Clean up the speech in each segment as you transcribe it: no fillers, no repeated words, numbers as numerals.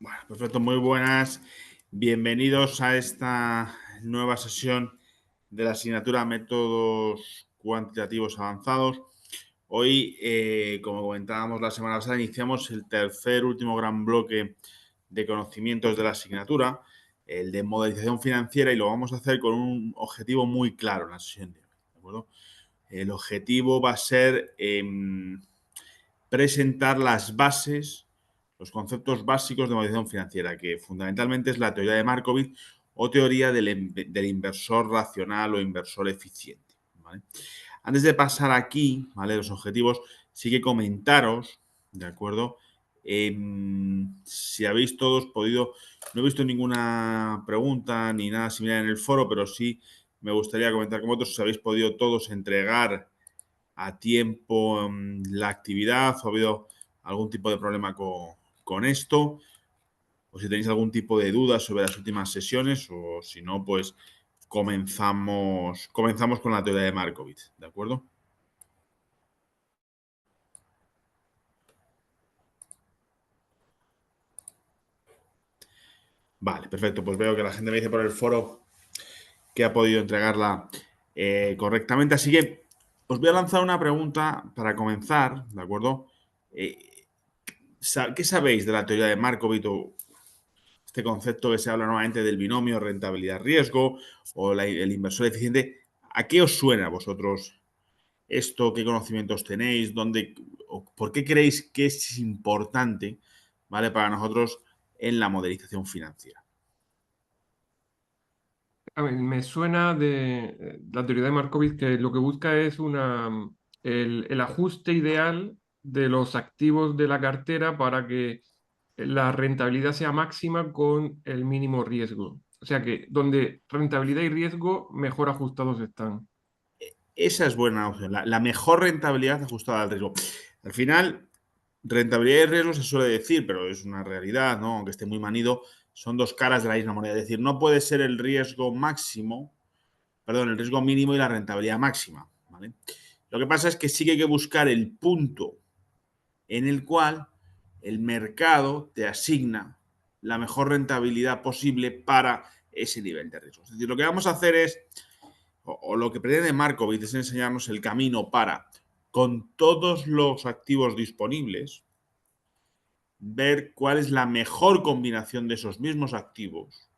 Bueno, perfecto, muy buenas. Bienvenidos a esta nueva sesión de la asignatura Métodos Cuantitativos Avanzados. Hoy, como comentábamos la semana pasada, iniciamos el tercer último gran bloque de conocimientos de la asignatura, el de modelización financiera, y lo vamos a hacer con un objetivo muy claro en la sesión de hoy, ¿de acuerdo? El objetivo va a ser presentar las bases, los conceptos básicos de modelización financiera, que fundamentalmente es la teoría de Markowitz o teoría del inversor racional o inversor eficiente, ¿vale? Antes de pasar aquí, ¿vale?, los objetivos, sí que comentaros, ¿de acuerdo? Si habéis todos podido, no he visto ninguna pregunta ni nada similar en el foro, pero sí me gustaría comentar con vosotros si habéis podido todos entregar a tiempo la actividad o ha habido algún tipo de problema con esto, o si tenéis algún tipo de duda sobre las últimas sesiones, o si no, pues comenzamos con la teoría de Markowitz, ¿de acuerdo? Vale, perfecto. Pues veo que la gente me dice por el foro que ha podido entregarla correctamente. Así que os voy a lanzar una pregunta para comenzar, ¿de acuerdo? ¿Qué sabéis de la teoría de Markowitz o este concepto que se habla nuevamente del binomio rentabilidad-riesgo o el inversor eficiente? ¿A qué os suena a vosotros esto? ¿Qué conocimientos tenéis? ¿Por qué creéis que es importante, ¿vale?, para nosotros en la modelización financiera? A ver, me suena de la teoría de Markowitz que lo que busca es el ajuste ideal de los activos de la cartera para que la rentabilidad sea máxima con el mínimo riesgo. O sea que donde rentabilidad y riesgo mejor ajustados están. Esa es buena opción, la mejor rentabilidad ajustada al riesgo. Al final, rentabilidad y riesgo se suele decir, pero es una realidad, ¿no?, aunque esté muy manido, son dos caras de la misma moneda. Es decir, no puede ser el riesgo mínimo y la rentabilidad máxima, ¿vale? Lo que pasa es que sí que hay que buscar el punto en el cual el mercado te asigna la mejor rentabilidad posible para ese nivel de riesgo. Es decir, lo que vamos a hacer es, o lo que pretende Markowitz, es enseñarnos el camino para, con todos los activos disponibles, ver cuál es la mejor combinación de esos mismos activos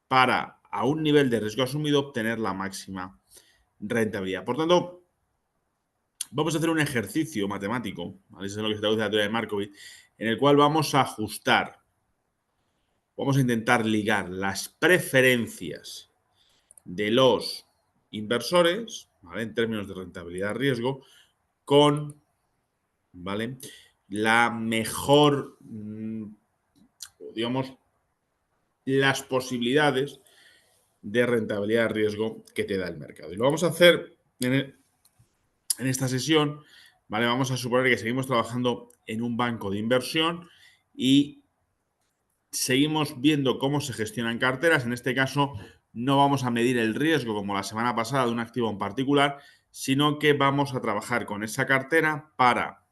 para, a un nivel de riesgo asumido, obtener la máxima rentabilidad. Por tanto, vamos a hacer un ejercicio matemático, ¿vale? Eso es lo que se traduce a la teoría de Markowitz, en el cual vamos a intentar ligar las preferencias de los inversores, ¿vale?, en términos de rentabilidad-riesgo, con, ¿vale?, la mejor, digamos, las posibilidades de rentabilidad-riesgo que te da el mercado. Y lo vamos a hacer en esta sesión, ¿vale? Vamos a suponer que seguimos trabajando en un banco de inversión y seguimos viendo cómo se gestionan carteras. En este caso, no vamos a medir el riesgo como la semana pasada de un activo en particular, sino que vamos a trabajar con esa cartera para,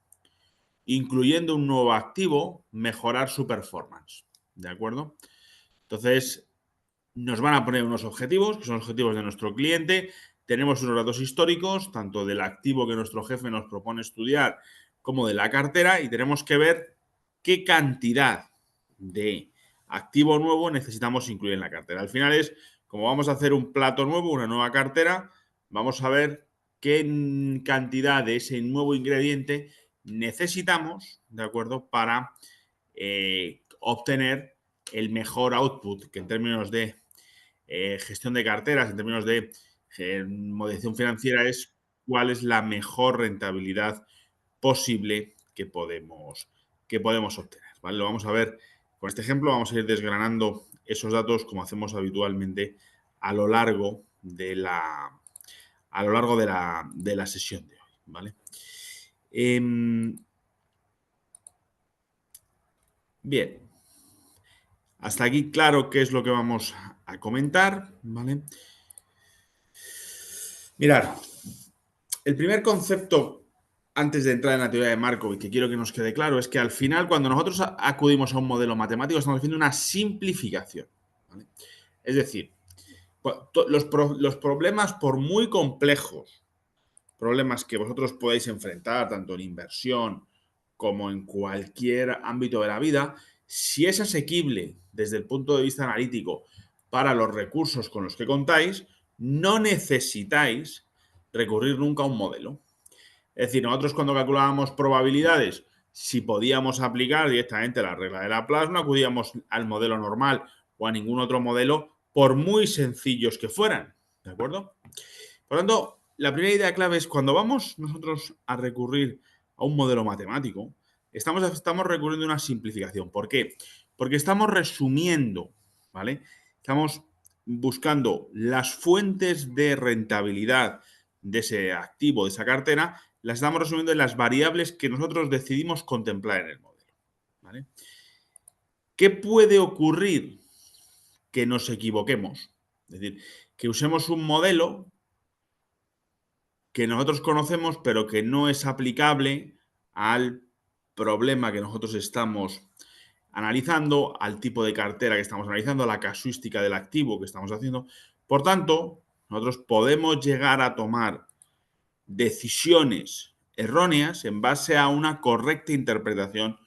incluyendo un nuevo activo, mejorar su performance. ¿De acuerdo? Entonces, nos van a poner unos objetivos, que son los objetivos de nuestro cliente. Tenemos unos datos históricos, tanto del activo que nuestro jefe nos propone estudiar como de la cartera, y tenemos que ver qué cantidad de activo nuevo necesitamos incluir en la cartera. Al final es, como vamos a hacer un plato nuevo, una nueva cartera, vamos a ver qué cantidad de ese nuevo ingrediente necesitamos, ¿de acuerdo?, para obtener el mejor output, que en términos de gestión de carteras, en términos de modelización financiera, es cuál es la mejor rentabilidad posible que podemos obtener, ¿vale? Lo vamos a ver con este ejemplo. Vamos a ir desgranando esos datos como hacemos habitualmente a lo largo de la sesión de hoy, ¿vale? Bien, hasta aquí claro qué es lo que vamos a comentar, ¿vale? Mirad, el primer concepto antes de entrar en la teoría de Markov, que quiero que nos quede claro, es que al final, cuando nosotros acudimos a un modelo matemático, estamos haciendo una simplificación, ¿vale? Es decir, los problemas, por muy complejos, problemas que vosotros podáis enfrentar, tanto en inversión como en cualquier ámbito de la vida, si es asequible desde el punto de vista analítico para los recursos con los que contáis, no necesitáis recurrir nunca a un modelo. Es decir, nosotros cuando calculábamos probabilidades, si podíamos aplicar directamente la regla de Laplace, no acudíamos al modelo normal o a ningún otro modelo, por muy sencillos que fueran. ¿De acuerdo? Por lo tanto, la primera idea clave es cuando vamos nosotros a recurrir a un modelo matemático, estamos recurriendo a una simplificación. ¿Por qué? Porque estamos resumiendo, ¿vale? Estamos buscando las fuentes de rentabilidad de ese activo, de esa cartera, las estamos resumiendo en las variables que nosotros decidimos contemplar en el modelo, ¿vale? ¿Qué puede ocurrir? Que nos equivoquemos. Es decir, que usemos un modelo que nosotros conocemos, pero que no es aplicable al problema que nosotros estamos analizando, al tipo de cartera que estamos analizando, a la casuística del activo que estamos haciendo. Por tanto, nosotros podemos llegar a tomar decisiones erróneas en base a una correcta interpretación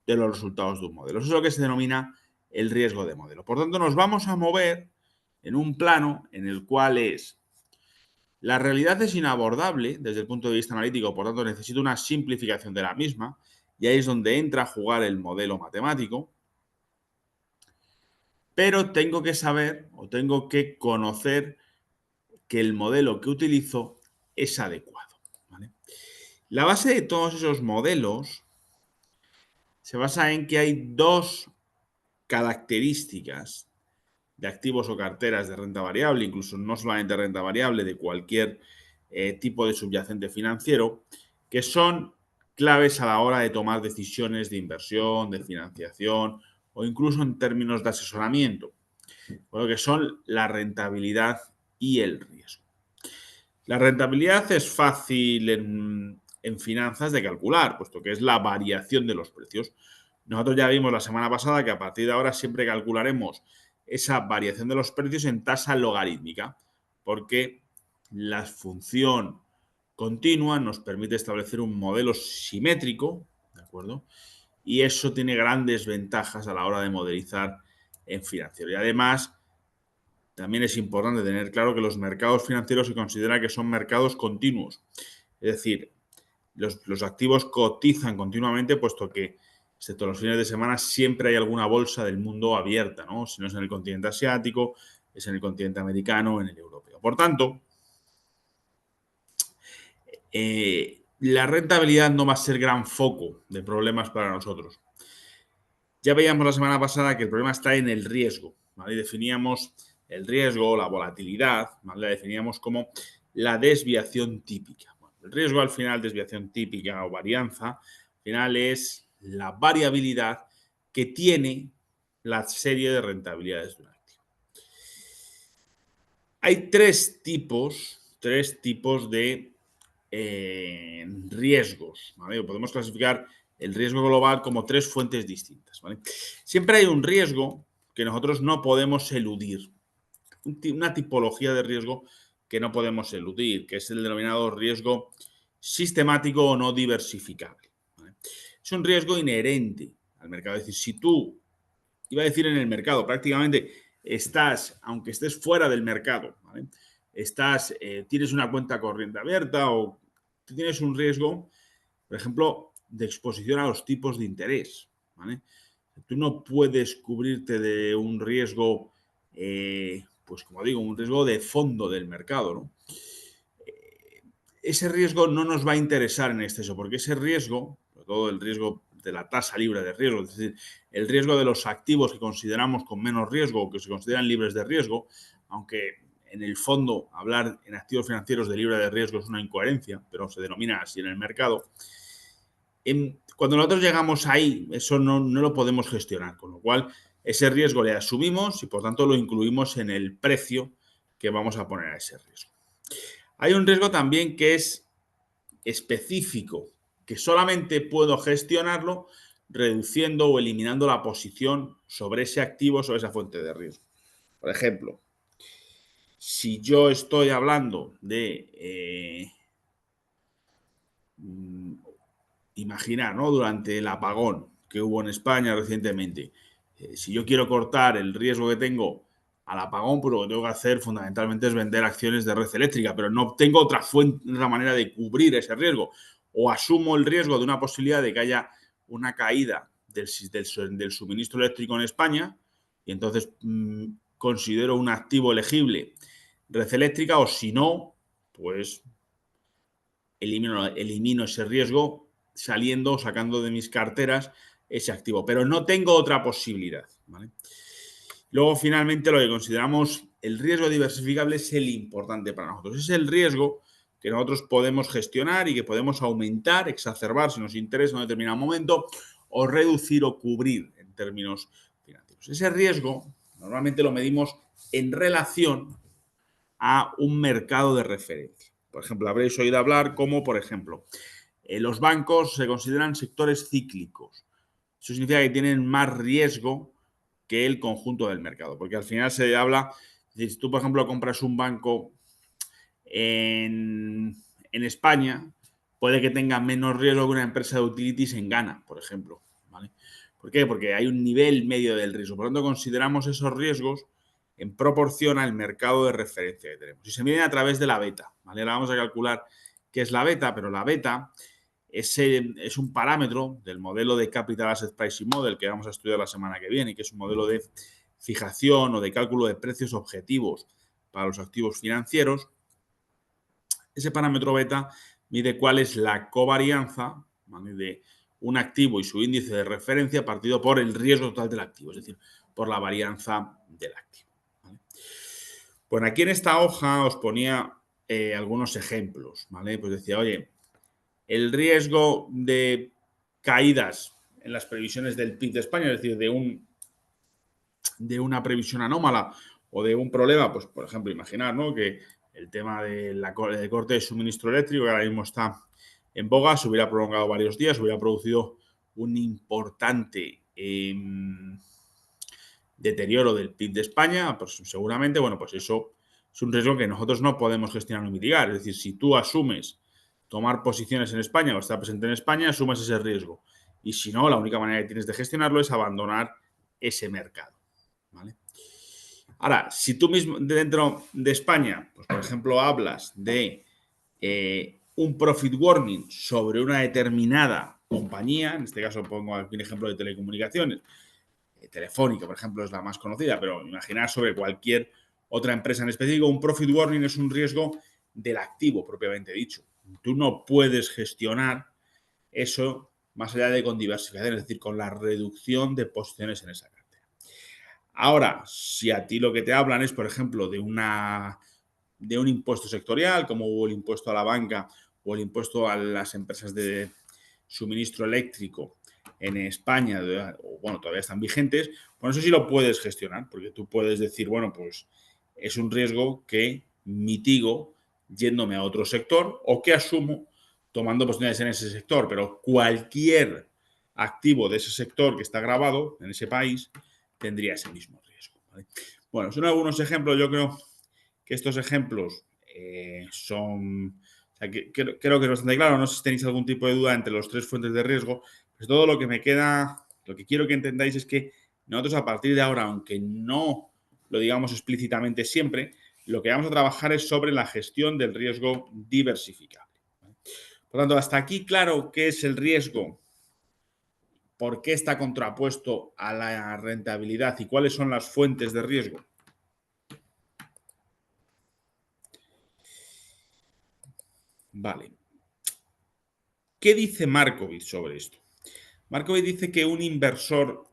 de los resultados de un modelo. Eso es lo que se denomina el riesgo de modelo. Por tanto, nos vamos a mover en un plano en el cual la realidad es inabordable desde el punto de vista analítico, por tanto necesito una simplificación de la misma, y ahí es donde entra a jugar el modelo matemático, pero tengo que saber o tengo que conocer que el modelo que utilizo es adecuado, ¿vale? La base de todos esos modelos se basa en que hay dos características de activos o carteras de renta variable, incluso no solamente renta variable, de cualquier tipo de subyacente financiero, que son claves a la hora de tomar decisiones de inversión, de financiación o incluso en términos de asesoramiento, lo que son la rentabilidad y el riesgo. La rentabilidad es fácil en finanzas de calcular, puesto que es la variación de los precios. Nosotros ya vimos la semana pasada que a partir de ahora siempre calcularemos esa variación de los precios en tasa logarítmica, porque la función continua nos permite establecer un modelo simétrico, ¿de acuerdo? Y eso tiene grandes ventajas a la hora de modelizar en financiero. Y además, también es importante tener claro que los mercados financieros se considera que son mercados continuos. Es decir, los activos cotizan continuamente, puesto que, excepto los fines de semana, siempre hay alguna bolsa del mundo abierta, ¿no? Si no es en el continente asiático, es en el continente americano, en el europeo. Por tanto, la rentabilidad no va a ser gran foco de problemas para nosotros. Ya veíamos la semana pasada que el problema está en el riesgo, ¿vale? Y definíamos el riesgo, la volatilidad, ¿vale? La definíamos como la desviación típica. Bueno, el riesgo al final, desviación típica o varianza, al final es la variabilidad que tiene la serie de rentabilidades de un activo. Hay tres tipos de riesgos, ¿vale? Podemos clasificar el riesgo global como tres fuentes distintas, ¿vale? Siempre hay un riesgo que nosotros no podemos eludir, una tipología de riesgo que no podemos eludir, que es el denominado riesgo sistemático o no diversificable, ¿vale? Es un riesgo inherente al mercado. Es decir, si tú, iba a decir en el mercado, prácticamente estás, aunque estés fuera del mercado, ¿vale? Tienes una cuenta corriente abierta o tienes un riesgo, por ejemplo, de exposición a los tipos de interés, ¿vale? Tú no puedes cubrirte de un riesgo, pues como digo, un riesgo de fondo del mercado, ¿no? Ese riesgo no nos va a interesar en exceso, porque ese riesgo, sobre todo el riesgo de la tasa libre de riesgo, es decir, el riesgo de los activos que consideramos con menos riesgo o que se consideran libres de riesgo, aunque en el fondo hablar en activos financieros de libre de riesgo es una incoherencia, pero se denomina así en el mercado. Cuando nosotros llegamos ahí, eso no lo podemos gestionar, con lo cual ese riesgo le asumimos y por tanto lo incluimos en el precio que vamos a poner a ese riesgo. Hay un riesgo también que es específico que solamente puedo gestionarlo reduciendo o eliminando la posición sobre ese activo, sobre esa fuente de riesgo. Por ejemplo, si yo estoy hablando de, imaginar, ¿no? Durante el apagón que hubo en España recientemente, si yo quiero cortar el riesgo que tengo al apagón, pues lo que tengo que hacer fundamentalmente es vender acciones de red eléctrica, pero no tengo otra manera de cubrir ese riesgo. O asumo el riesgo de una posibilidad de que haya una caída del suministro eléctrico en España y entonces considero un activo elegible red eléctrica, o si no, pues elimino ese riesgo saliendo, sacando de mis carteras ese activo. Pero no tengo otra posibilidad, ¿vale? Luego, finalmente, lo que consideramos el riesgo diversificable es el importante para nosotros. Es el riesgo que nosotros podemos gestionar y que podemos aumentar, exacerbar si nos interesa en un determinado momento, o reducir o cubrir en términos financieros. Ese riesgo normalmente lo medimos en relación a un mercado de referencia. Por ejemplo, habréis oído hablar como, por ejemplo, los bancos se consideran sectores cíclicos. Eso significa que tienen más riesgo que el conjunto del mercado, porque al final se habla, si tú, por ejemplo, compras un banco en España, puede que tenga menos riesgo que una empresa de utilities en Ghana, por ejemplo, ¿vale? ¿Por qué? Porque hay un nivel medio del riesgo. Por lo tanto, consideramos esos riesgos en proporción al mercado de referencia que tenemos. Y se miden a través de la beta, ¿vale? Ahora vamos a calcular qué es la beta, pero la beta es un parámetro del modelo de Capital Asset Pricing Model que vamos a estudiar la semana que viene, que es un modelo de fijación o de cálculo de precios objetivos para los activos financieros. Ese parámetro beta mide cuál es la covarianza, ¿vale?, de un activo y su índice de referencia partido por el riesgo total del activo, es decir, por la varianza del activo, ¿vale? Bueno, aquí en esta hoja os ponía algunos ejemplos, ¿vale? Pues decía, oye, el riesgo de caídas en las previsiones del PIB de España, es decir, de una previsión anómala o de un problema, pues por ejemplo, imaginar, ¿no?, que el tema del corte de suministro eléctrico, que ahora mismo está en boga, se hubiera prolongado varios días, hubiera producido un importante deterioro del PIB de España, pues seguramente, bueno, pues eso es un riesgo que nosotros no podemos gestionar o mitigar. Es decir, si tú asumes tomar posiciones en España o estar presente en España, asumes ese riesgo. Y si no, la única manera que tienes de gestionarlo es abandonar ese mercado, ¿vale? Ahora, si tú mismo dentro de España, pues por ejemplo, hablas de un profit warning sobre una determinada compañía, en este caso pongo aquí un ejemplo de telecomunicaciones, Telefónica, por ejemplo, es la más conocida, pero imaginar sobre cualquier otra empresa en específico, un profit warning es un riesgo del activo propiamente dicho. Tú no puedes gestionar eso más allá de con diversificación, es decir, con la reducción de posiciones en esa cartera. Ahora, si a ti lo que te hablan es, por ejemplo, de un impuesto sectorial, como hubo el impuesto a la banca o el impuesto a las empresas de suministro eléctrico en España, bueno, todavía están vigentes, bueno, eso sí lo puedes gestionar, porque tú puedes decir, bueno, pues es un riesgo que mitigo yéndome a otro sector o que asumo tomando posiciones en ese sector, pero cualquier activo de ese sector que está grabado en ese país tendría ese mismo riesgo, ¿vale? Bueno, son algunos ejemplos. Yo creo que estos ejemplos son... O sea, creo que es bastante claro. No sé si tenéis algún tipo de duda entre los tres fuentes de riesgo. Pues todo lo que me queda, lo que quiero que entendáis es que nosotros a partir de ahora, aunque no lo digamos explícitamente siempre, lo que vamos a trabajar es sobre la gestión del riesgo diversificable. Por lo tanto, hasta aquí claro qué es el riesgo, por qué está contrapuesto a la rentabilidad y cuáles son las fuentes de riesgo. Vale. ¿Qué dice Markowitz sobre esto? Markowitz dice que un inversor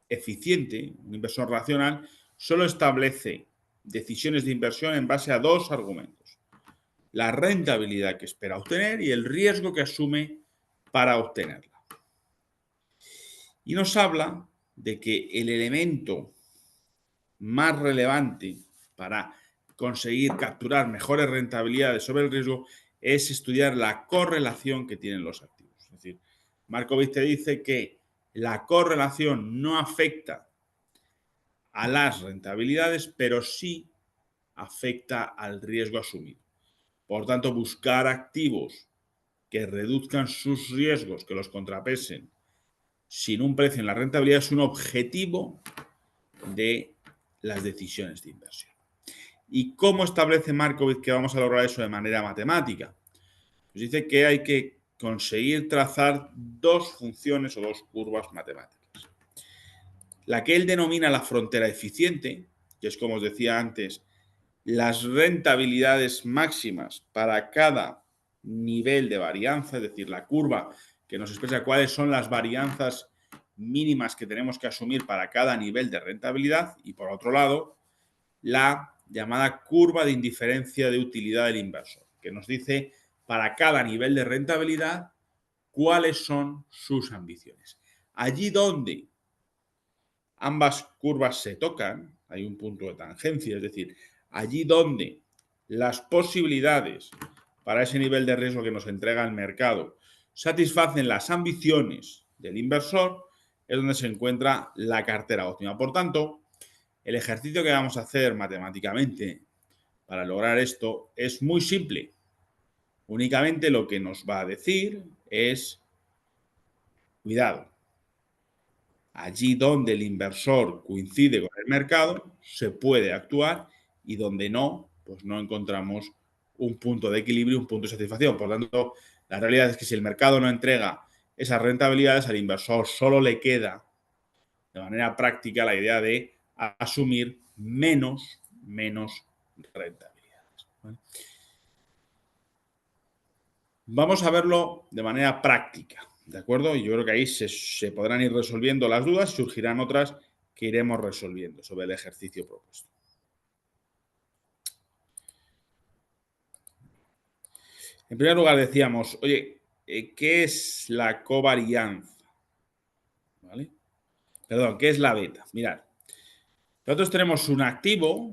eficiente, un inversor racional, solo establece decisiones de inversión en base a dos argumentos: la rentabilidad que espera obtener y el riesgo que asume para obtenerla. Y nos habla de que el elemento más relevante para conseguir capturar mejores rentabilidades sobre el riesgo es estudiar la correlación que tienen los activos. Es Es decir, Markowitz te dice que la correlación no afecta a las rentabilidades, pero sí afecta al riesgo asumido. Por tanto, buscar activos que reduzcan sus riesgos, que los contrapesen sin un precio en la rentabilidad es un objetivo de las decisiones de inversión. ¿Y cómo establece Markowitz que vamos a lograr eso de manera matemática? Pues dice que hay que conseguir trazar dos funciones o dos curvas matemáticas. La que él denomina la frontera eficiente, que es, como os decía antes, las rentabilidades máximas para cada nivel de varianza, es decir, la curva que nos expresa cuáles son las varianzas mínimas que tenemos que asumir para cada nivel de rentabilidad, y por otro lado, la llamada curva de indiferencia de utilidad del inversor, que nos dice para cada nivel de rentabilidad cuáles son sus ambiciones. Allí donde ambas curvas se tocan, hay un punto de tangencia, es decir, allí donde las posibilidades para ese nivel de riesgo que nos entrega el mercado satisfacen las ambiciones del inversor, es donde se encuentra la cartera óptima. Por tanto, el ejercicio que vamos a hacer matemáticamente para lograr esto es muy simple. Únicamente lo que nos va a decir es, cuidado, allí donde el inversor coincide con el mercado, se puede actuar, y donde no, pues no encontramos un punto de equilibrio, un punto de satisfacción. Por lo tanto, la realidad es que si el mercado no entrega esas rentabilidades, al inversor solo le queda, de manera práctica, la idea de asumir menos rentabilidades. ¿Vale? Vamos a verlo de manera práctica, ¿de acuerdo? Y yo creo que ahí se podrán ir resolviendo las dudas y surgirán otras que iremos resolviendo sobre el ejercicio propuesto. En primer lugar decíamos, oye, ¿qué es la covarianza? ¿Vale? Perdón, ¿qué es la beta? Mirad, nosotros tenemos un activo,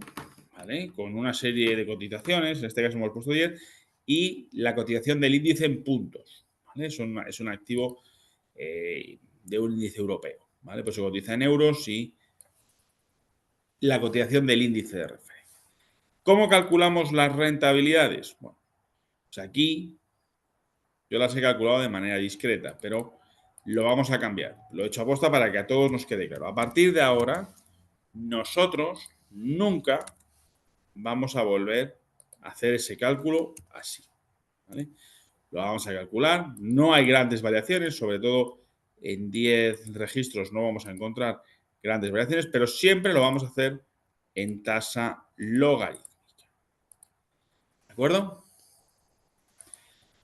¿vale?, con una serie de cotizaciones, en este caso hemos puesto 10, y la cotización del índice en puntos, ¿vale? Es un activo de un índice europeo, ¿vale? Pues se cotiza en euros y la cotización del índice de referencia. ¿Cómo calculamos las rentabilidades? Bueno, pues aquí yo las he calculado de manera discreta, pero lo vamos a cambiar. Lo he hecho a posta para que a todos nos quede claro. A partir de ahora, nosotros nunca vamos a volver a hacer ese cálculo así, ¿vale? Lo vamos a calcular. No hay grandes variaciones, sobre todo en 10 registros no vamos a encontrar grandes variaciones, pero siempre lo vamos a hacer en tasa logarítmica. ¿De acuerdo?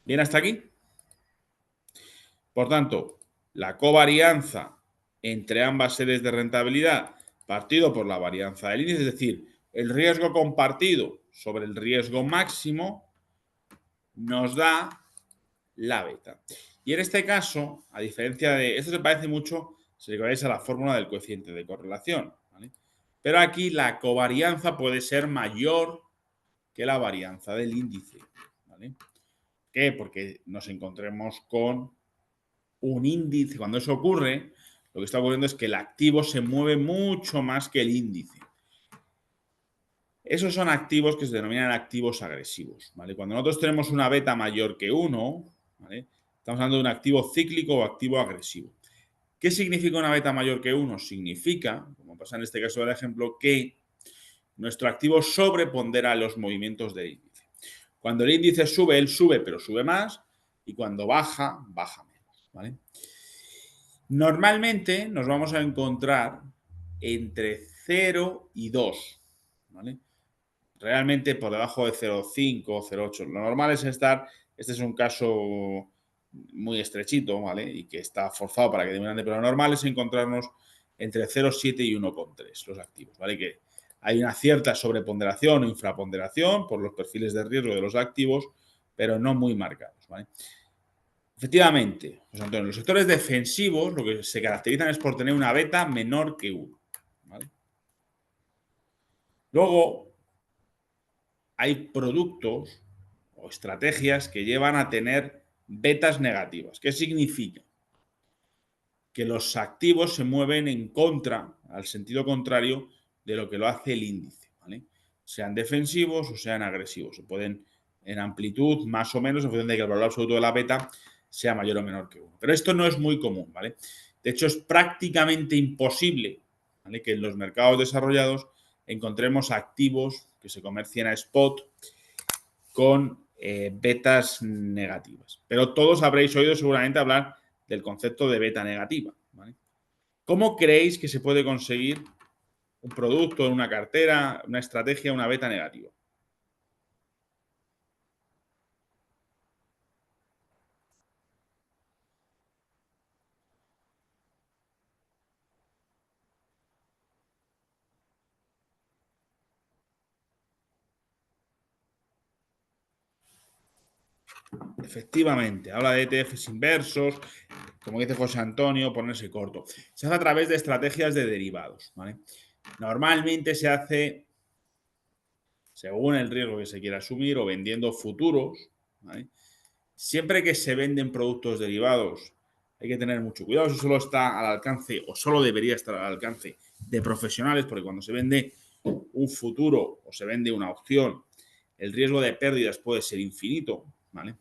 ¿Bien hasta aquí? Por tanto, la covarianza entre ambas series de rentabilidad partido por la varianza del índice, es decir, el riesgo compartido sobre el riesgo máximo, nos da la beta. Y en este caso, a diferencia de... Esto se parece mucho, si recordáis, a la fórmula del coeficiente de correlación, ¿vale? Pero aquí la covarianza puede ser mayor que la varianza del índice, ¿vale? ¿Por qué? Porque nos encontremos con un índice. Cuando eso ocurre, lo que está ocurriendo es que el activo se mueve mucho más que el índice. Esos son activos que se denominan activos agresivos, ¿vale? Cuando nosotros tenemos una beta mayor que 1, ¿vale?, estamos hablando de un activo cíclico o activo agresivo. ¿Qué significa una beta mayor que 1? Significa, como pasa en este caso del ejemplo, que nuestro activo sobrepondera los movimientos del índice. Cuando el índice sube, él sube, pero sube más, y cuando baja, baja menos, ¿vale? Normalmente nos vamos a encontrar entre 0 y 2, ¿vale? Realmente por debajo de 0,5 o 0,8. Lo normal es estar, este es un caso muy estrechito, ¿vale?, y que está forzado para que dé un grande, pero lo normal es encontrarnos entre 0,7 y 1,3 los activos, ¿vale? Que hay una cierta sobreponderación o infraponderación por los perfiles de riesgo de los activos, pero no muy marcados, ¿vale? Efectivamente, José Antonio, los sectores defensivos lo que se caracterizan es por tener una beta menor que 1, ¿vale? Luego, hay productos o estrategias que llevan a tener betas negativas. ¿Qué significa? Que los activos se mueven en contra, al sentido contrario de lo que lo hace el índice, ¿vale? Sean defensivos o sean agresivos. Se pueden en amplitud, más o menos, en función de que el valor absoluto de la beta sea mayor o menor que 1. Pero esto no es muy común, ¿vale? De hecho, es prácticamente imposible, ¿vale?, que en los mercados desarrollados encontremos activos que se comercien a spot con betas negativas. Pero todos habréis oído seguramente hablar del concepto de beta negativa, ¿vale? ¿Cómo creéis que se puede conseguir un producto, una cartera, una estrategia, una beta negativa? Efectivamente, habla de ETFs inversos, como dice José Antonio, ponerse corto. Se hace a través de estrategias de derivados, ¿vale? Normalmente se hace según el riesgo que se quiera asumir o vendiendo futuros, ¿vale? Siempre que se venden productos derivados hay que tener mucho cuidado. Eso solo está al alcance o solo debería estar al alcance de profesionales, porque cuando se vende un futuro o se vende una opción, el riesgo de pérdidas puede ser infinito, ¿vale?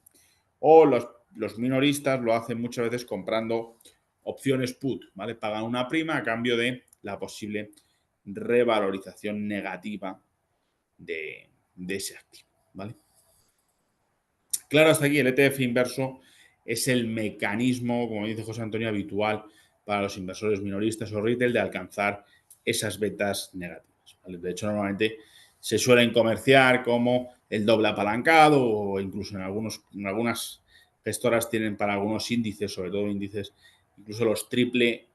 O los minoristas lo hacen muchas veces comprando opciones put, ¿vale? Pagan una prima a cambio de la posible revalorización negativa de ese activo, ¿vale? Claro, hasta aquí el ETF inverso es el mecanismo, como dice José Antonio, habitual para los inversores minoristas o retail de alcanzar esas betas negativas, ¿vale? De hecho, normalmente se suelen comerciar como el doble apalancado o incluso en algunas gestoras tienen para algunos índices, sobre todo índices, incluso los triple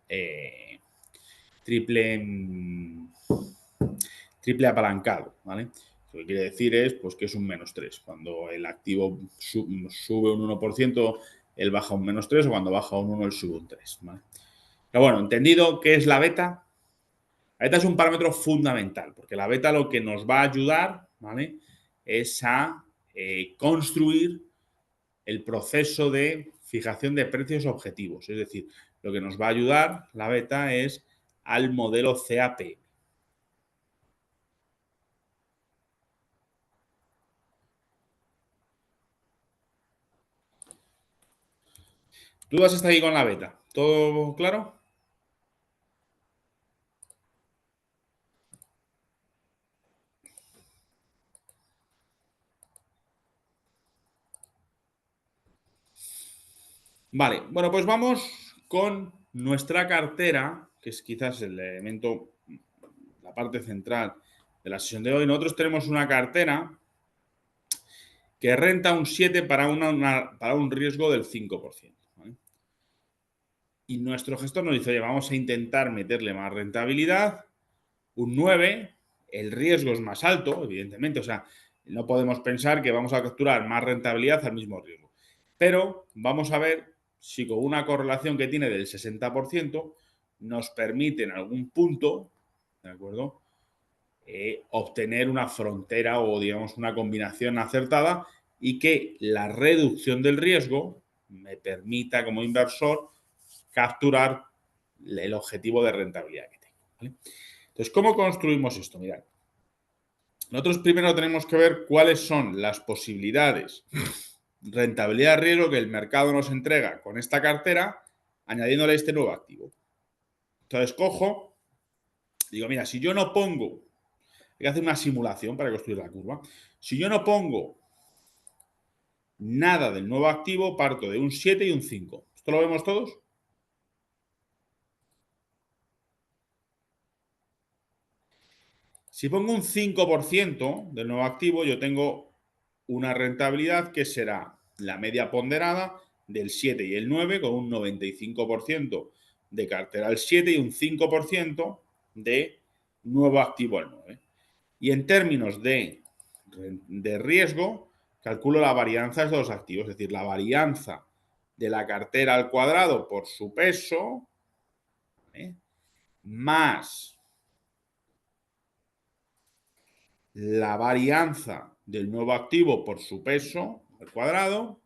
apalancado, ¿vale? Lo que quiere decir es pues, que es un -3. Cuando el activo sube un 1%, él baja un -3, o cuando baja un 1, él sube un 3. ¿Vale? Pero bueno, entendido qué es la beta. La beta es un parámetro fundamental, porque la beta lo que nos va a ayudar, ¿vale?, es a construir el proceso de fijación de precios objetivos. Es decir, lo que nos va a ayudar la beta es al modelo CAP. ¿Dudas hasta aquí con la beta? ¿Todo claro? Vale, bueno, pues vamos con nuestra cartera, que es quizás el elemento, la parte central de la sesión de hoy. Nosotros tenemos una cartera que renta un 7 para un riesgo del 5%. ¿Vale? Y nuestro gestor nos dice, oye, vamos a intentar meterle más rentabilidad, un 9, el riesgo es más alto, evidentemente, o sea, no podemos pensar que vamos a capturar más rentabilidad al mismo riesgo. Pero vamos a ver si con una correlación que tiene del 60% nos permite en algún punto, ¿de acuerdo?, obtener una frontera o, digamos, una combinación acertada y que la reducción del riesgo me permita, como inversor, capturar el objetivo de rentabilidad que tengo, ¿vale? Entonces, ¿cómo construimos esto? Mirad, nosotros primero tenemos que ver cuáles son las posibilidades, rentabilidad, riesgo que el mercado nos entrega con esta cartera, añadiéndole este nuevo activo. Entonces, cojo, digo, mira, si yo no pongo, hay que hacer una simulación para construir la curva. Si yo no pongo nada del nuevo activo, parto de un 7 y un 5. ¿Esto lo vemos todos? Si pongo un 5% del nuevo activo, yo tengo una rentabilidad que será la media ponderada del 7 y el 9, con un 95% de cartera al 7 y un 5% de nuevo activo al 9. Y en términos de riesgo, calculo la varianza de los activos, es decir, la varianza de la cartera al cuadrado por su peso, más la varianza del nuevo activo por su peso al cuadrado,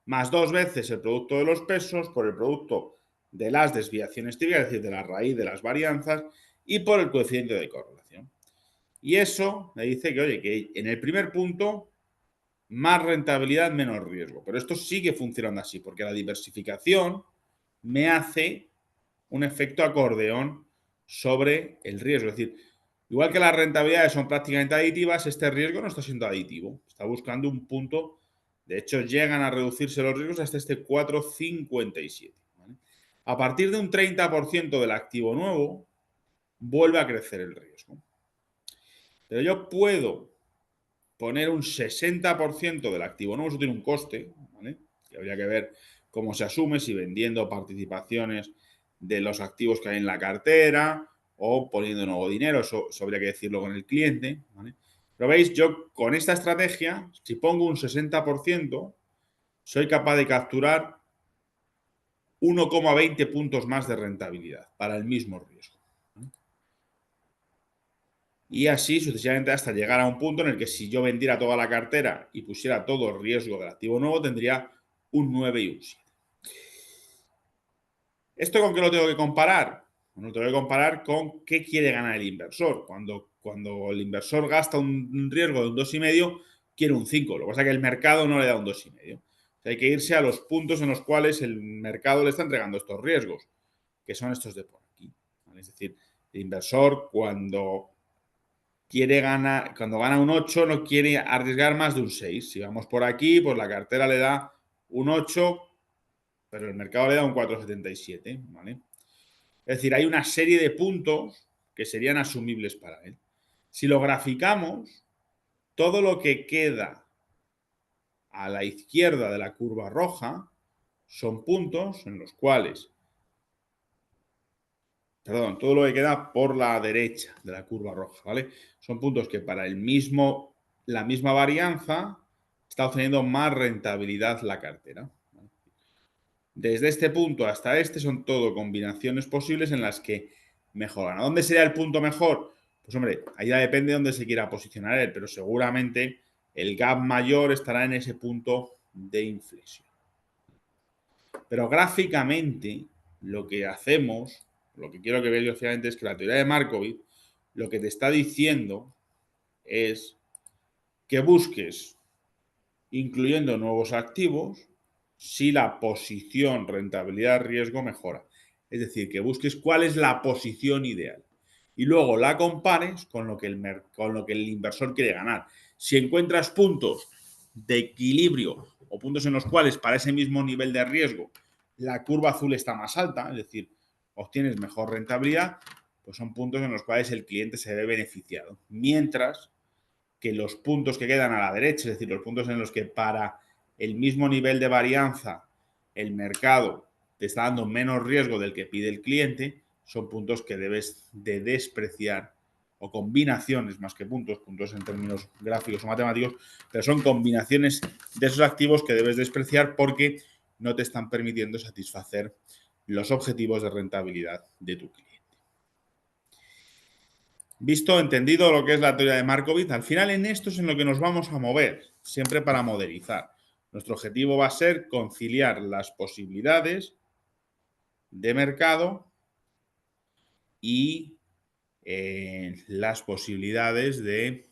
más 2 veces el producto de los pesos por el producto de las desviaciones típicas, es decir, de la raíz de las varianzas, y por el coeficiente de correlación. Y eso me dice que, oye, que en el primer punto, más rentabilidad, menos riesgo. Pero esto sigue funcionando así, porque la diversificación me hace un efecto acordeón sobre el riesgo. Es decir, igual que las rentabilidades son prácticamente aditivas, este riesgo no está siendo aditivo. Está buscando un punto. De hecho, llegan a reducirse los riesgos hasta este 4,57. ¿Vale? A partir de un 30% del activo nuevo, vuelve a crecer el riesgo. Pero yo puedo poner un 60% del activo nuevo, eso tiene un coste, ¿vale? Que habría que ver cómo se asume, si vendiendo participaciones de los activos que hay en la cartera o poniendo nuevo dinero, eso habría que decirlo con el cliente, ¿vale? Pero veis, yo con esta estrategia, si pongo un 60%, soy capaz de capturar 1,20 puntos más de rentabilidad para el mismo riesgo. Y así sucesivamente hasta llegar a un punto en el que si yo vendiera toda la cartera y pusiera todo el riesgo del activo nuevo, tendría un 9 y un 7. ¿Esto con qué lo tengo que comparar? Bueno, lo tengo que comparar con qué quiere ganar el inversor. Cuando el inversor gasta un riesgo de un 2,5, quiere un 5. Lo que pasa es que el mercado no le da un 2,5. O sea, hay que irse a los puntos en los cuales el mercado le está entregando estos riesgos, que son estos de por aquí. ¿Vale? Es decir, el inversor cuando gana un 8, no quiere arriesgar más de un 6. Si vamos por aquí, pues la cartera le da un 8, pero el mercado le da un 4,77, ¿vale? Es decir, hay una serie de puntos que serían asumibles para él. Si lo graficamos, todo lo que queda a la izquierda de la curva roja son puntos en los cuales, perdón, todo lo que queda por la derecha de la curva roja, ¿vale? Son puntos que para la misma varianza está obteniendo más rentabilidad la cartera. Desde este punto hasta este son todo combinaciones posibles en las que mejoran. ¿A dónde sería el punto mejor? Pues hombre, ahí ya depende de dónde se quiera posicionar él, pero seguramente el gap mayor estará en ese punto de inflexión. Pero gráficamente, lo que hacemos, lo que quiero que veáis gráficamente es que la teoría de Markowitz lo que te está diciendo es que busques, incluyendo nuevos activos, si la posición rentabilidad-riesgo mejora. Es decir, que busques cuál es la posición ideal y luego la compares con lo que el inversor quiere ganar. Si encuentras puntos de equilibrio o puntos en los cuales para ese mismo nivel de riesgo la curva azul está más alta, es decir, obtienes mejor rentabilidad, pues son puntos en los cuales el cliente se ve beneficiado. Mientras que los puntos que quedan a la derecha, es decir, los puntos en los que para el mismo nivel de varianza el mercado te está dando menos riesgo del que pide el cliente, son puntos que debes de despreciar, o combinaciones más que puntos en términos gráficos o matemáticos, pero son combinaciones de esos activos que debes despreciar porque no te están permitiendo satisfacer los objetivos de rentabilidad de tu cliente. Visto, entendido lo que es la teoría de Markowitz, al final en esto es en lo que nos vamos a mover, siempre para modelizar. Nuestro objetivo va a ser conciliar las posibilidades de mercado y las posibilidades de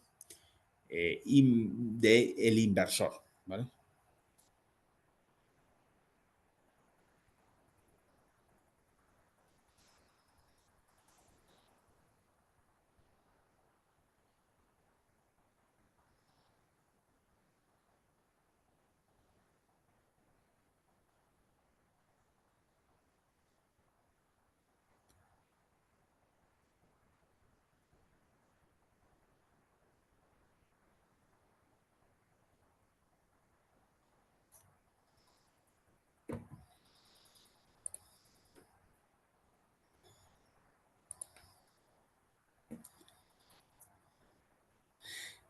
el inversor, ¿vale?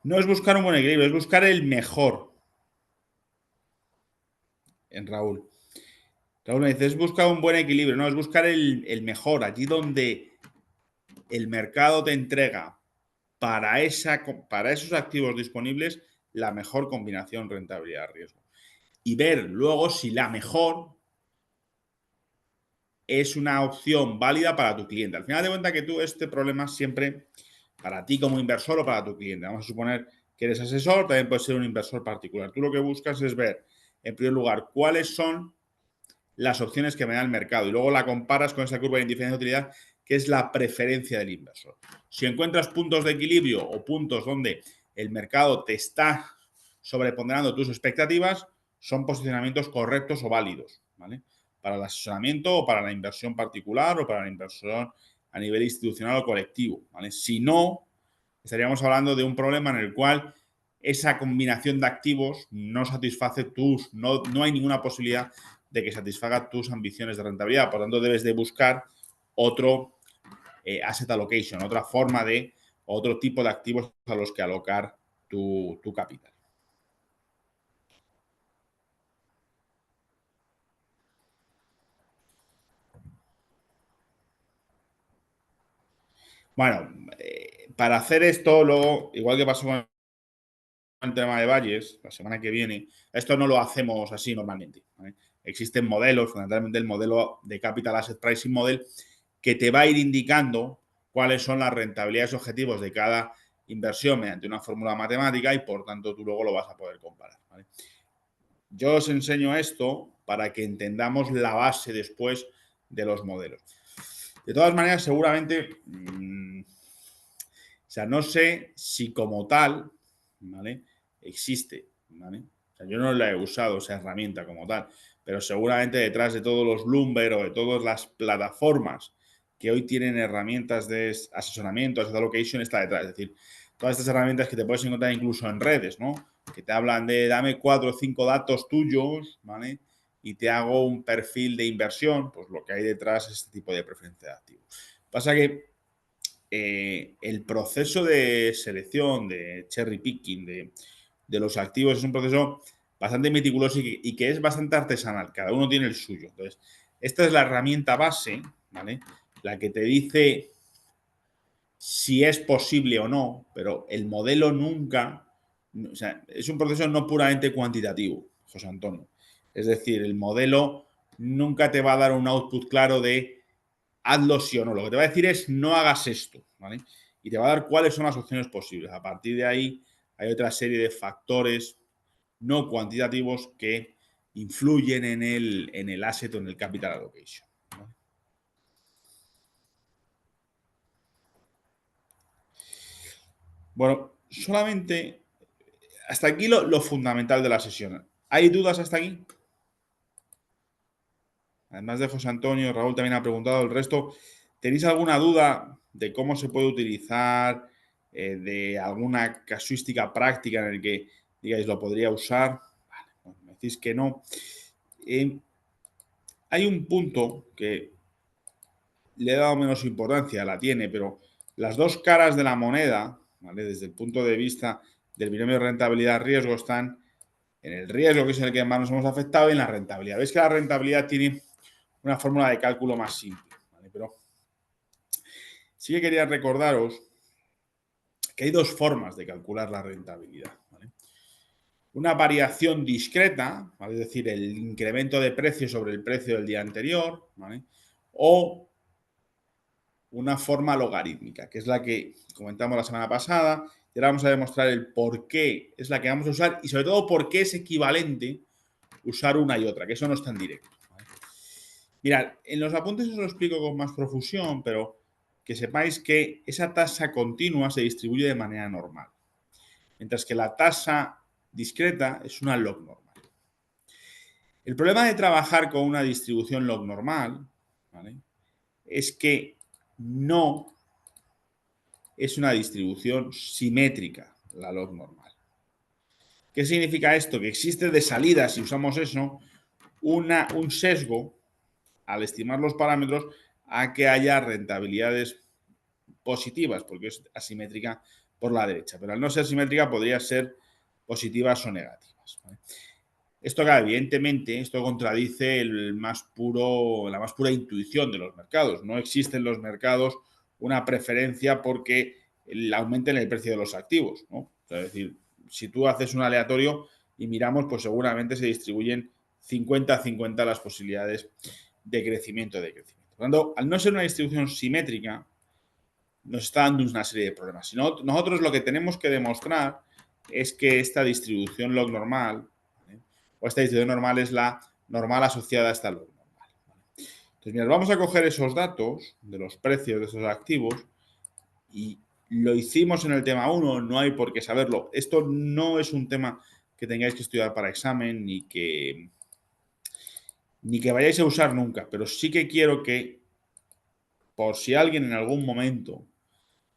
No es buscar un buen equilibrio, es buscar el mejor. En Raúl. Raúl me dice, es buscar un buen equilibrio, no, es buscar el mejor, allí donde el mercado te entrega para esos activos disponibles la mejor combinación rentabilidad-riesgo. y ver luego si la mejor es una opción válida para tu cliente. Al final de cuenta que tú este problema siempre para ti como inversor o para tu cliente. Vamos a suponer que eres asesor, también puedes ser un inversor particular. Tú lo que buscas es ver, en primer lugar, cuáles son las opciones que me da el mercado y luego la comparas con esa curva de indiferencia de utilidad que es la preferencia del inversor. Si encuentras puntos de equilibrio o puntos donde el mercado te está sobreponderando tus expectativas, son posicionamientos correctos o válidos, ¿vale? Para el asesoramiento o para la inversión particular o para la inversión a nivel institucional o colectivo, ¿vale? Si no, estaríamos hablando de un problema en el cual esa combinación de activos no satisface no hay ninguna posibilidad de que satisfaga tus ambiciones de rentabilidad. Por lo tanto, debes de buscar otro asset allocation, otro tipo de activos a los que alocar tu capital. Bueno, para hacer esto, luego, igual que pasó con el tema de Valles, la semana que viene, esto no lo hacemos así normalmente, ¿vale? Existen modelos, fundamentalmente el modelo de Capital Asset Pricing Model, que te va a ir indicando cuáles son las rentabilidades objetivos de cada inversión mediante una fórmula matemática y por tanto tú luego lo vas a poder comparar, ¿vale? Yo os enseño esto para que entendamos la base después de los modelos. De todas maneras, seguramente, o sea, no sé si como tal, ¿vale? Existe, ¿vale? O sea, yo no la he usado esa herramienta como tal, pero seguramente detrás de todos los Bloomberg o de todas las plataformas que hoy tienen herramientas de asesoramiento, asset allocation, está detrás. Es decir, todas estas herramientas que te puedes encontrar incluso en redes, ¿no? Que te hablan de dame 4 o 5 datos tuyos, ¿vale? Y te hago un perfil de inversión, pues lo que hay detrás es este tipo de preferencia de activos. Pasa que el proceso de selección, de cherry picking, de los activos es un proceso bastante meticuloso y que es bastante artesanal. Cada uno tiene el suyo. Entonces, esta es la herramienta base, ¿vale? La que te dice si es posible o no, pero el modelo nunca, o sea, es un proceso no puramente cuantitativo, José Antonio. Es decir, el modelo nunca te va a dar un output claro de hazlo sí o no. Lo que te va a decir es no hagas esto, ¿vale? Y te va a dar cuáles son las opciones posibles. A partir de ahí hay otra serie de factores no cuantitativos que influyen en el asset o en el capital allocation, ¿vale? Bueno, solamente hasta aquí lo fundamental de la sesión. ¿Hay dudas hasta aquí? Además de José Antonio, Raúl también ha preguntado el resto. ¿Tenéis alguna duda de cómo se puede utilizar, de alguna casuística práctica en el que digáis lo podría usar? Vale, bueno, me decís que no. Hay un punto que le he dado menos importancia, la tiene, pero las dos caras de la moneda, ¿vale? Desde el punto de vista del binomio rentabilidad-riesgo, están en el riesgo, que es el que más nos hemos afectado, y en la rentabilidad. Veis que la rentabilidad tiene una fórmula de cálculo más simple, ¿vale? Pero sí que quería recordaros que hay dos formas de calcular la rentabilidad, ¿vale? Una variación discreta, ¿vale? Es decir, el incremento de precio sobre el precio del día anterior, ¿vale? O una forma logarítmica, que es la que comentamos la semana pasada, y ahora vamos a demostrar el por qué es la que vamos a usar y sobre todo por qué es equivalente usar una y otra, que eso no es tan directo, ¿vale? Mirad, en los apuntes os lo explico con más profusión, pero que sepáis que esa tasa continua se distribuye de manera normal, mientras que la tasa discreta es una log normal. El problema de trabajar con una distribución log normal, ¿vale? Es que no es una distribución simétrica, la log normal. ¿Qué significa esto? Que existe de salida, si usamos eso, un sesgo al estimar los parámetros a que haya rentabilidades positivas, porque es asimétrica por la derecha. Pero al no ser simétrica podría ser positivas o negativas, ¿vale? Esto, claro, evidentemente, esto contradice la más pura intuición de los mercados. No existe en los mercados una preferencia porque aumenten el precio de los activos, ¿no? O sea, es decir, si tú haces un aleatorio, y miramos, pues seguramente se distribuyen 50-50 las posibilidades de crecimiento. Por lo tanto, al no ser una distribución simétrica, nos está dando una serie de problemas. Nosotros lo que tenemos que demostrar es que esta distribución log normal, ¿vale? O esta distribución normal es la normal asociada a esta log normal. ¿Vale? Entonces, mirad, vamos a coger esos datos de los precios de esos activos y lo hicimos en el tema 1, no hay por qué saberlo. Esto no es un tema que tengáis que estudiar para examen ni que vayáis a usar nunca, pero sí que quiero que, por si alguien en algún momento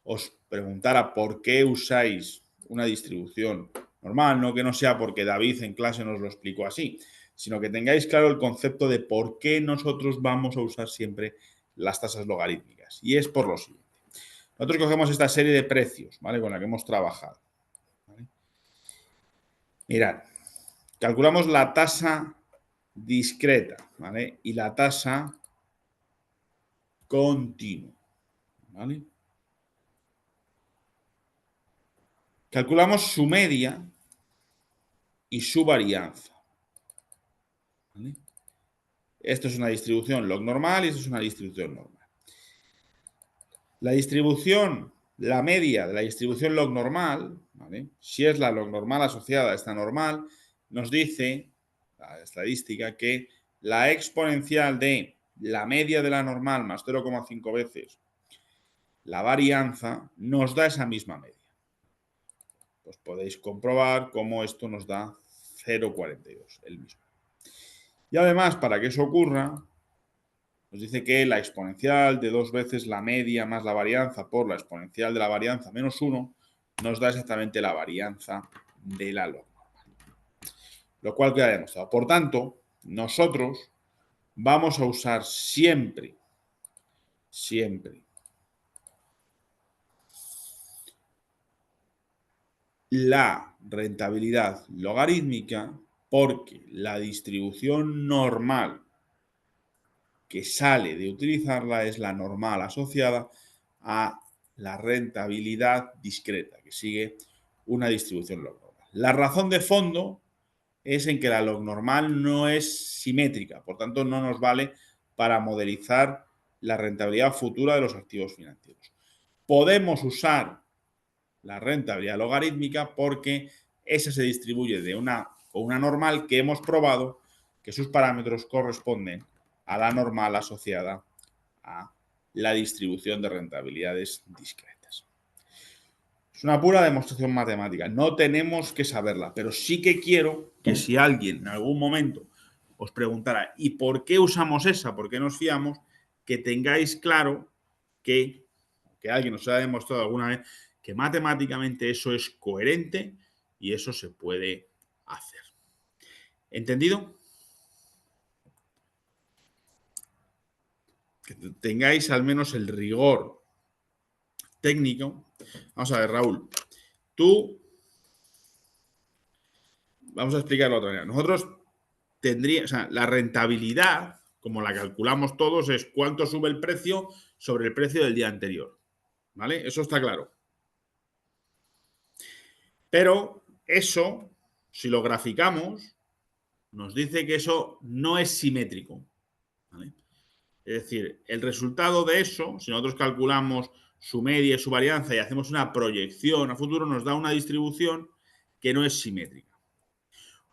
os preguntara por qué usáis una distribución normal, no que no sea porque David en clase nos lo explicó así, sino que tengáis claro el concepto de por qué nosotros vamos a usar siempre las tasas logarítmicas. Y es por lo siguiente. Nosotros cogemos esta serie de precios, ¿vale? Con la que hemos trabajado. ¿Vale? Mirad, calculamos la tasa discreta, ¿vale? Y la tasa continua, ¿vale? Calculamos su media y su varianza, ¿vale? Esto es una distribución log normal y esto es una distribución normal. La distribución, la media de la distribución log normal, ¿vale? Si es la log normal asociada a esta normal, nos dice la estadística que la exponencial de la media de la normal más 0,5 veces la varianza nos da esa misma media. Pues podéis comprobar cómo esto nos da 0,42, el mismo. Y además, para que eso ocurra, nos dice que la exponencial de 2 veces la media más la varianza por la exponencial de la varianza menos 1 nos da exactamente la varianza de la log normal. Lo cual queda demostrado. Por tanto, nosotros vamos a usar siempre la rentabilidad logarítmica porque la distribución normal que sale de utilizarla es la normal asociada a la rentabilidad discreta, que sigue una distribución log normal. La razón de fondo es en que la log normal no es simétrica, por tanto no nos vale para modelizar la rentabilidad futura de los activos financieros. Podemos usar la rentabilidad logarítmica porque esa se distribuye con una normal que hemos probado que sus parámetros corresponden a la normal asociada a la distribución de rentabilidades discretas. Es una pura demostración matemática, no tenemos que saberla, pero sí que quiero que si alguien en algún momento os preguntara ¿y por qué usamos esa? ¿Por qué nos fiamos? Que tengáis claro que alguien os haya demostrado alguna vez que matemáticamente eso es coherente y eso se puede hacer. ¿Entendido? Que tengáis al menos el rigor técnico. Vamos a ver, Raúl. Vamos a explicarlo de otra manera. Nosotros tendríamos, la rentabilidad, como la calculamos todos, es cuánto sube el precio sobre el precio del día anterior. ¿Vale? Eso está claro. Pero eso, si lo graficamos, nos dice que eso no es simétrico. ¿Vale? Es decir, el resultado de eso, si nosotros calculamos su media y su varianza y hacemos una proyección a futuro, nos da una distribución que no es simétrica.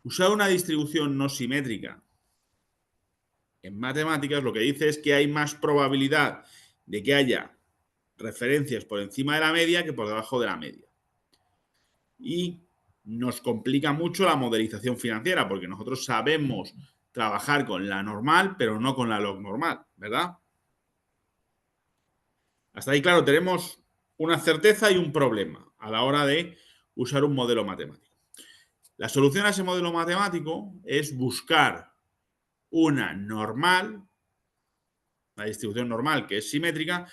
Usar una distribución no simétrica en matemáticas lo que dice es que hay más probabilidad de que haya referencias por encima de la media que por debajo de la media. Y nos complica mucho la modelización financiera porque nosotros sabemos trabajar con la normal, pero no con la log normal, ¿verdad? Hasta ahí, claro, tenemos una certeza y un problema a la hora de usar un modelo matemático. La solución a ese modelo matemático es buscar una normal, la distribución normal que es simétrica,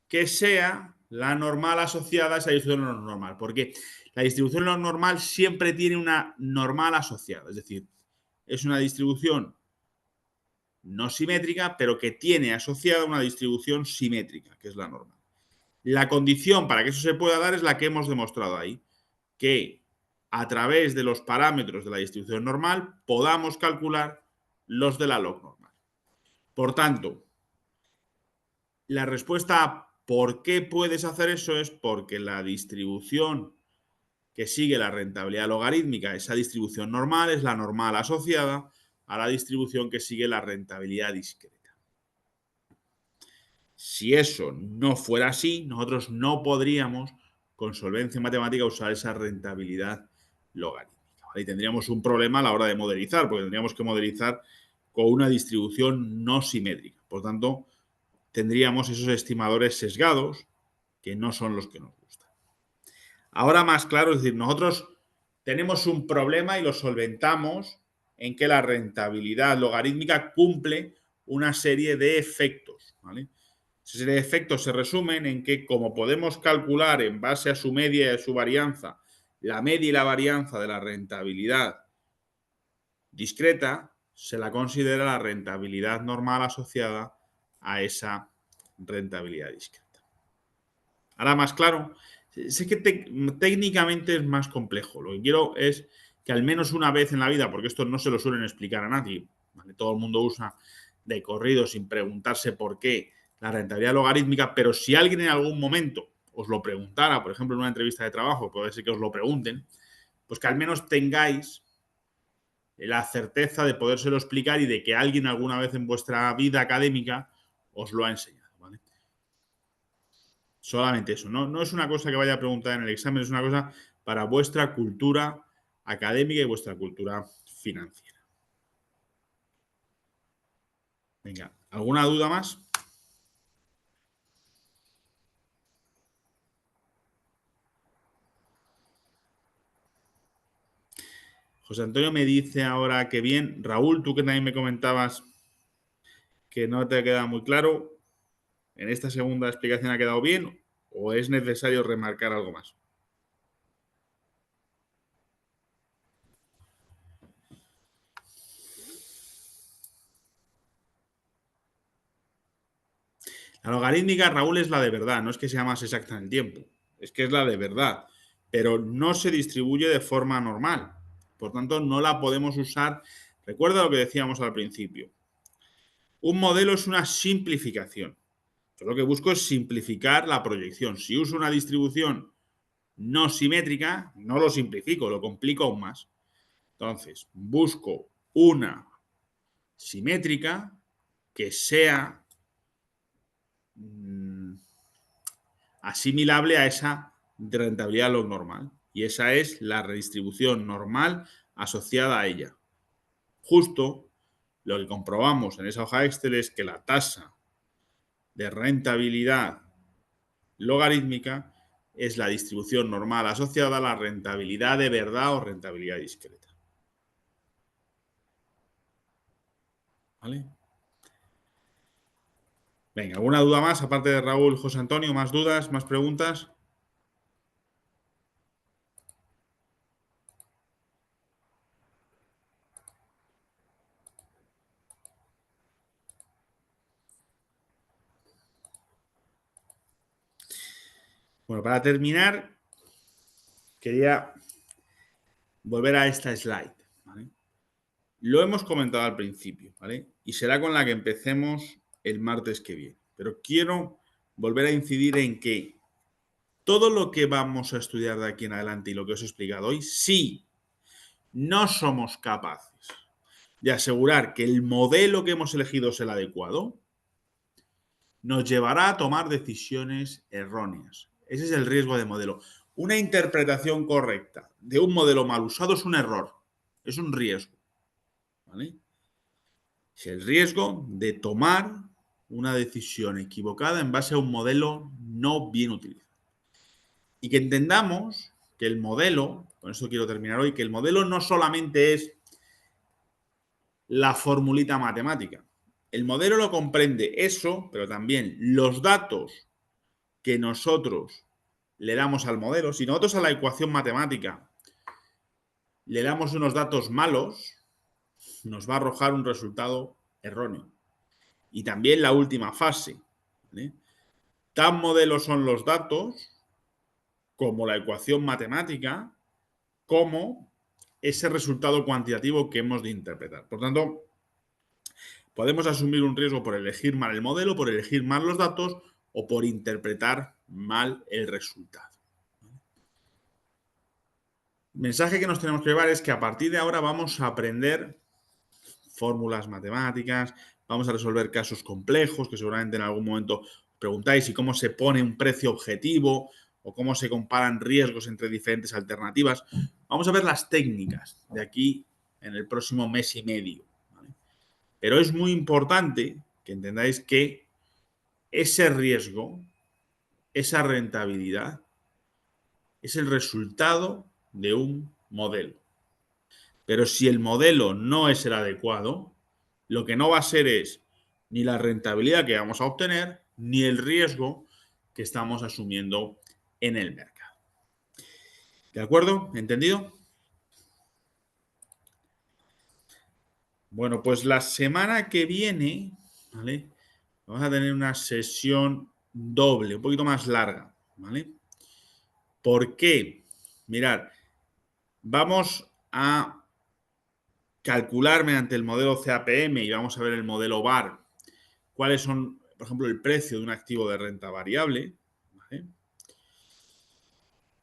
que sea la normal asociada a esa distribución normal. Porque la distribución normal siempre tiene una normal asociada. Es decir, es una distribución no simétrica, pero que tiene asociada una distribución simétrica, que es la normal. La condición para que eso se pueda dar es la que hemos demostrado ahí, que a través de los parámetros de la distribución normal, podamos calcular los de la log normal. Por tanto, la respuesta a por qué puedes hacer eso es porque la distribución que sigue la rentabilidad logarítmica, esa distribución normal, es la normal asociada a la distribución que sigue la rentabilidad discreta. Si eso no fuera así, nosotros no podríamos con solvencia matemática usar esa rentabilidad logarítmica. ¿Vale? Y tendríamos un problema a la hora de modelizar, porque tendríamos que modelizar con una distribución no simétrica. Por tanto, tendríamos esos estimadores sesgados que no son los que nos gustan. Ahora más claro, es decir, nosotros tenemos un problema y lo solventamos en que la rentabilidad logarítmica cumple una serie de efectos, ¿vale? Esa serie de efectos se resumen en que, como podemos calcular en base a su media y a su varianza, la media y la varianza de la rentabilidad discreta, se la considera la rentabilidad normal asociada a esa rentabilidad discreta. Ahora más claro, sé que técnicamente es más complejo. Lo que quiero es que al menos una vez en la vida, porque esto no se lo suelen explicar a nadie, ¿vale? Todo el mundo usa de corrido sin preguntarse por qué la rentabilidad logarítmica, pero si alguien en algún momento os lo preguntara, por ejemplo en una entrevista de trabajo, puede ser que os lo pregunten, pues que al menos tengáis la certeza de podérselo explicar y de que alguien alguna vez en vuestra vida académica os lo ha enseñado, ¿vale? Solamente eso. No es una cosa que vaya a preguntar en el examen, es una cosa para vuestra cultura académica y vuestra cultura financiera. Venga, ¿alguna duda más? José Antonio me dice ahora que bien. Raúl, tú que también me comentabas que no te queda muy claro, ¿en esta segunda explicación ha quedado bien o es necesario remarcar algo más? La logarítmica, Raúl, es la de verdad, no es que sea más exacta en el tiempo, es que es la de verdad, pero no se distribuye de forma normal. Por tanto, no la podemos usar. Recuerda lo que decíamos al principio. Un modelo es una simplificación. Yo lo que busco es simplificar la proyección. Si uso una distribución no simétrica, no lo simplifico, lo complico aún más. Entonces, busco una simétrica que sea asimilable a esa rentabilidad log normal. Y esa es la redistribución normal asociada a ella. Justo lo que comprobamos en esa hoja Excel es que la tasa de rentabilidad logarítmica es la distribución normal asociada a la rentabilidad de verdad o rentabilidad discreta. ¿Vale? Venga, ¿alguna duda más? Aparte de Raúl, José Antonio, ¿más dudas, más preguntas? Bueno, para terminar, quería volver a esta slide. ¿Vale? Lo hemos comentado al principio, ¿vale? Y será con la que empecemos el martes que viene. Pero quiero volver a incidir en que todo lo que vamos a estudiar de aquí en adelante y lo que os he explicado hoy, sí, no somos capaces de asegurar que el modelo que hemos elegido es el adecuado, nos llevará a tomar decisiones erróneas. Ese es el riesgo de modelo. Una interpretación correcta de un modelo mal usado es un error, es un riesgo. ¿Vale? Es el riesgo de tomar una decisión equivocada en base a un modelo no bien utilizado. Y que entendamos que el modelo, con esto quiero terminar hoy, que el modelo no solamente es la formulita matemática. El modelo lo comprende eso, pero también los datos que nosotros le damos al modelo. Si nosotros a la ecuación matemática le damos unos datos malos, nos va a arrojar un resultado erróneo. Y también la última fase. ¿Vale? Tan modelos son los datos como la ecuación matemática como ese resultado cuantitativo que hemos de interpretar. Por tanto, podemos asumir un riesgo por elegir mal el modelo, por elegir mal los datos o por interpretar mal el resultado. El mensaje que nos tenemos que llevar es que a partir de ahora vamos a aprender fórmulas matemáticas, vamos a resolver casos complejos que seguramente en algún momento preguntáis, y cómo se pone un precio objetivo o cómo se comparan riesgos entre diferentes alternativas. Vamos a ver las técnicas de aquí en el próximo mes y medio, ¿vale? Pero es muy importante que entendáis que ese riesgo, esa rentabilidad, es el resultado de un modelo. Pero si el modelo no es el adecuado, lo que no va a ser es ni la rentabilidad que vamos a obtener, ni el riesgo que estamos asumiendo en el mercado. ¿De acuerdo? ¿Entendido? Bueno, pues la semana que viene, ¿vale? Vamos a tener una sesión doble, un poquito más larga, ¿vale? ¿Por qué? Mirad, vamos a calcular mediante el modelo CAPM y vamos a ver el modelo VAR cuáles son, por ejemplo, el precio de un activo de renta variable, ¿vale?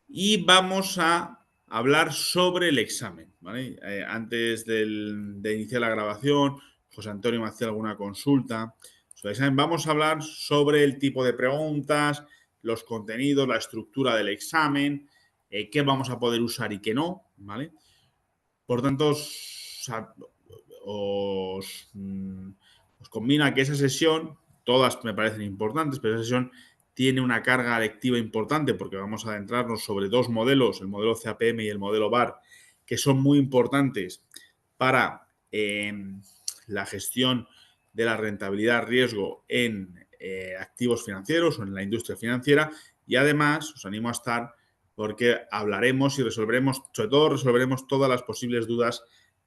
Y vamos a hablar sobre el examen, ¿vale? Antes de iniciar la grabación, José Antonio me hacía alguna consulta sobre el examen. Vamos a hablar sobre el tipo de preguntas, los contenidos, la estructura del examen, qué vamos a poder usar y qué no, ¿vale? Por tanto, os combina que esa sesión, todas me parecen importantes, pero esa sesión tiene una carga lectiva importante porque vamos a adentrarnos sobre dos modelos, el modelo CAPM y el modelo VAR, que son muy importantes para la gestión de la rentabilidad riesgo en activos financieros o en la industria financiera. Y además os animo a estar porque hablaremos y resolveremos, sobre todo resolveremos todas las posibles dudas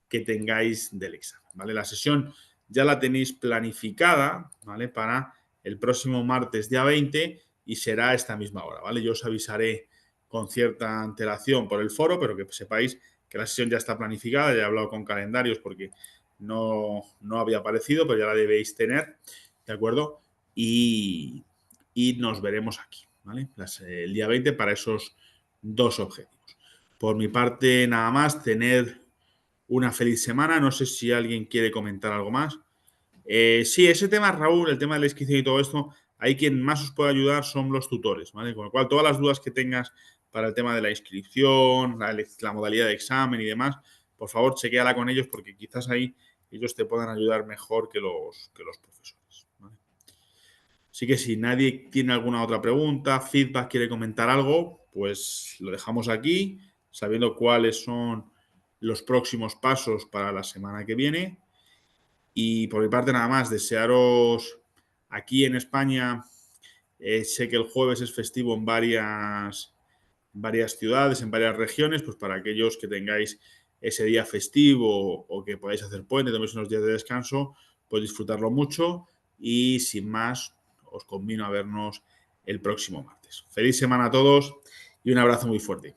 que tengáis del examen, ¿vale? La sesión ya la tenéis planificada, ¿vale? Para el próximo martes día 20 y será a esta misma hora, ¿vale? Yo os avisaré con cierta antelación por el foro, pero que sepáis que la sesión ya está planificada, ya he hablado con calendarios porque no había aparecido, pero ya la debéis tener, ¿de acuerdo? Y nos veremos aquí, ¿vale? El día 20 para esos dos objetivos. Por mi parte, nada más, tened una feliz semana. No sé si alguien quiere comentar algo más. Sí, ese tema, Raúl, el tema de la inscripción y todo esto, ahí quien más os puede ayudar son los tutores, ¿vale? Con lo cual, todas las dudas que tengas para el tema de la inscripción, la modalidad de examen y demás, por favor, chequéala con ellos porque quizás ahí ellos te puedan ayudar mejor que los profesores, ¿vale? Así que si nadie tiene alguna otra pregunta, feedback, quiere comentar algo, pues lo dejamos aquí, sabiendo cuáles son los próximos pasos para la semana que viene. Y por mi parte nada más, desearos aquí en España, sé que el jueves es festivo en varias ciudades, en varias regiones, pues para aquellos que tengáis ese día festivo o que podáis hacer puente, toméis unos días de descanso, pues disfrutarlo mucho y sin más, os convino a vernos el próximo martes. Feliz semana a todos y un abrazo muy fuerte.